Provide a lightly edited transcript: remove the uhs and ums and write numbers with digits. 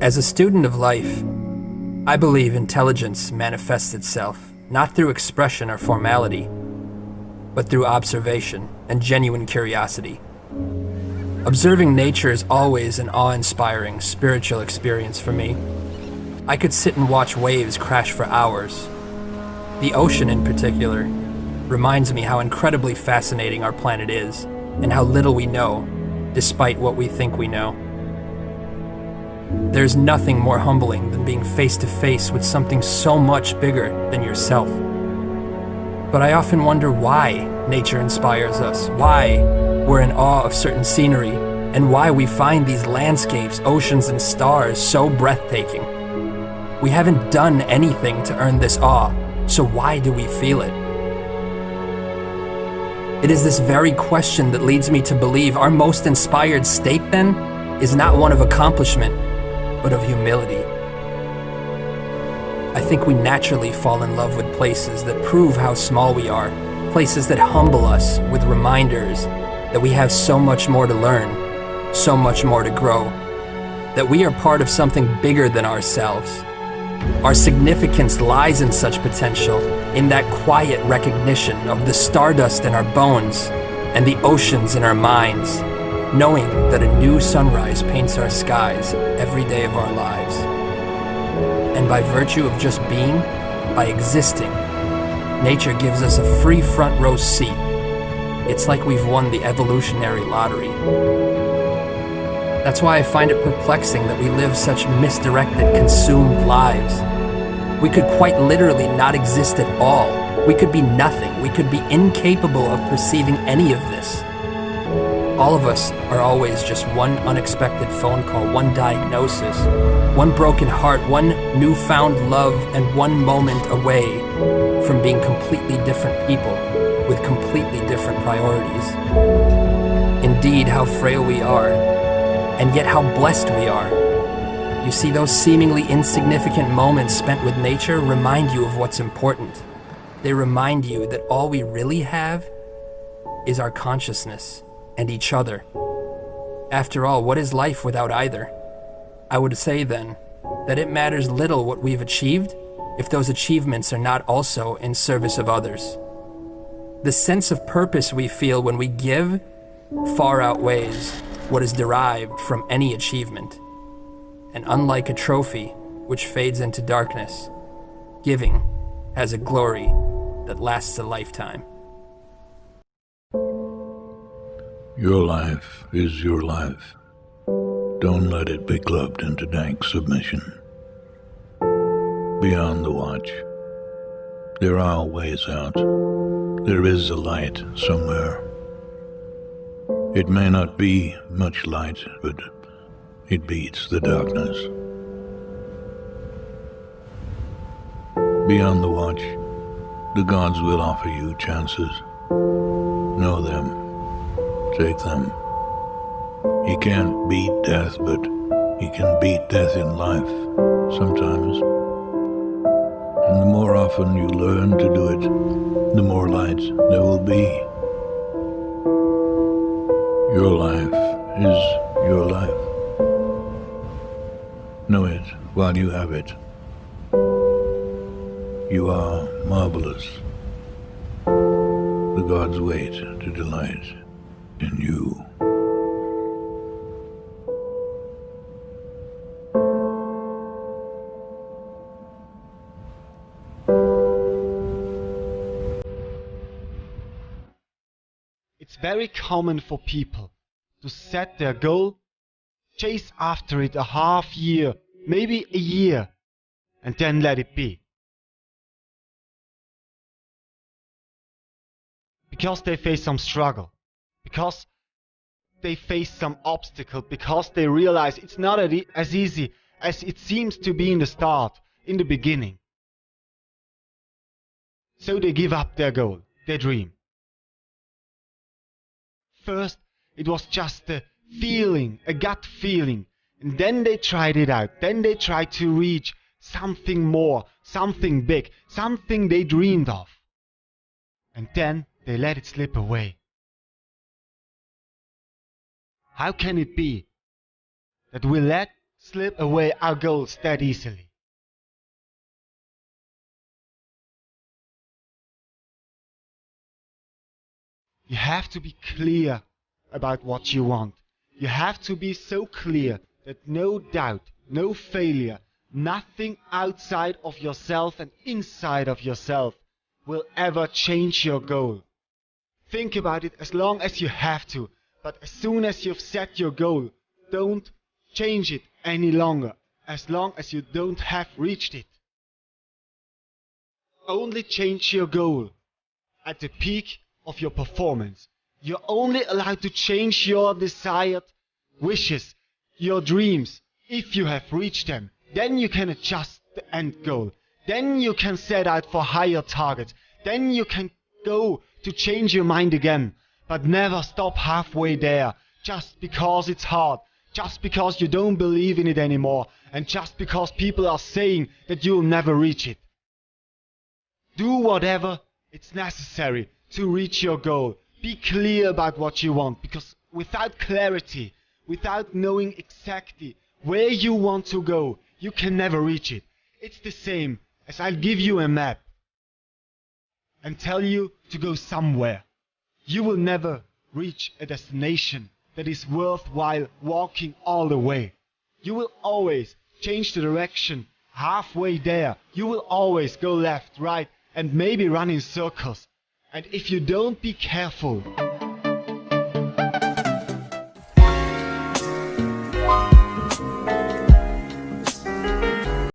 As a student of life, I believe intelligence manifests itself not through expression or formality, but through observation and genuine curiosity. Observing nature is always an awe-inspiring spiritual experience for me. I could sit and watch waves crash for hours. The ocean in particular reminds me how incredibly fascinating our planet is and how little we know, despite what we think we know. There's nothing more humbling than being face to face with something so much bigger than yourself. But I often wonder why nature inspires us, why we're in awe of certain scenery, and why we find these landscapes, oceans, and stars so breathtaking. We haven't done anything to earn this awe, so why do we feel it? It is this very question that leads me to believe our most inspired state, then, is not one of accomplishment, but of humility. I think we naturally fall in love with places that prove how small we are, places that humble us with reminders that we have so much more to learn, so much more to grow, that we are part of something bigger than ourselves. Our significance lies in such potential, in that quiet recognition of the stardust in our bones and the oceans in our minds, knowing that a new sunrise paints our skies every day of our lives. And by virtue of just being, by existing, nature gives us a free front row seat. It's like we've won the evolutionary lottery. That's why I find it perplexing that we live such misdirected, consumed lives. We could quite literally not exist at all. We could be nothing. We could be incapable of perceiving any of this. All of us are always just one unexpected phone call, one diagnosis, one broken heart, one newfound love, and one moment away from being completely different people with completely different priorities. Indeed, how frail we are, and yet how blessed we are. You see, those seemingly insignificant moments spent with nature remind you of what's important. They remind you that all we really have is our consciousness and each other. After all, what is life without either? I would say then that it matters little what we've achieved if those achievements are not also in service of others. The sense of purpose we feel when we give far outweighs what is derived from any achievement. And unlike a trophy which fades into darkness, giving has a glory that lasts a lifetime. Your life is your life. Don't let it be clubbed into dank submission. Beyond the watch, there are ways out. There is a light somewhere. It may not be much light, but it beats the darkness. Beyond the watch, the gods will offer you chances. Know them. Take them. He can't beat death, but he can beat death in life, sometimes. And the more often you learn to do it, the more light there will be. Your life is your life. Know it while you have it. You are marvelous. The gods wait to delight in you. It's very common for people to set their goal, chase after it a half year, maybe a year, and then let it be. Because they face some struggle, because they face some obstacle, because they realize it's not as easy as it seems to be in the start, in the beginning. So they give up their goal, their dream. First, it was just a feeling, a gut feeling, and then they tried it out. Then they tried to reach something more, something big, something they dreamed of. And then they let it slip away. How can it be that we let slip away our goals that easily. You have to be clear about what you want. You have to be so clear that no doubt, no failure, nothing outside of yourself and inside of yourself will ever change your goal. Think about it as long as you have to, but as soon as you've set your goal, don't change it any longer, as long as you don't have reached it. Only change your goal at the peak of your performance. You're only allowed to change your desired wishes, your dreams, if you have reached them. Then you can adjust the end goal. Then you can set out for higher targets. Then you can go to change your mind again. But never stop halfway there, just because it's hard, just because you don't believe in it anymore, and just because people are saying that you'll never reach it. Do whatever it's necessary to reach your goal. Be clear about what you want, because without clarity, without knowing exactly where you want to go, you can never reach it. It's the same as I'll give you a map and tell you to go somewhere. You will never reach a destination that is worthwhile walking all the way. You will always change the direction halfway there. You will always go left, right, and maybe run in circles. And if you don't be careful,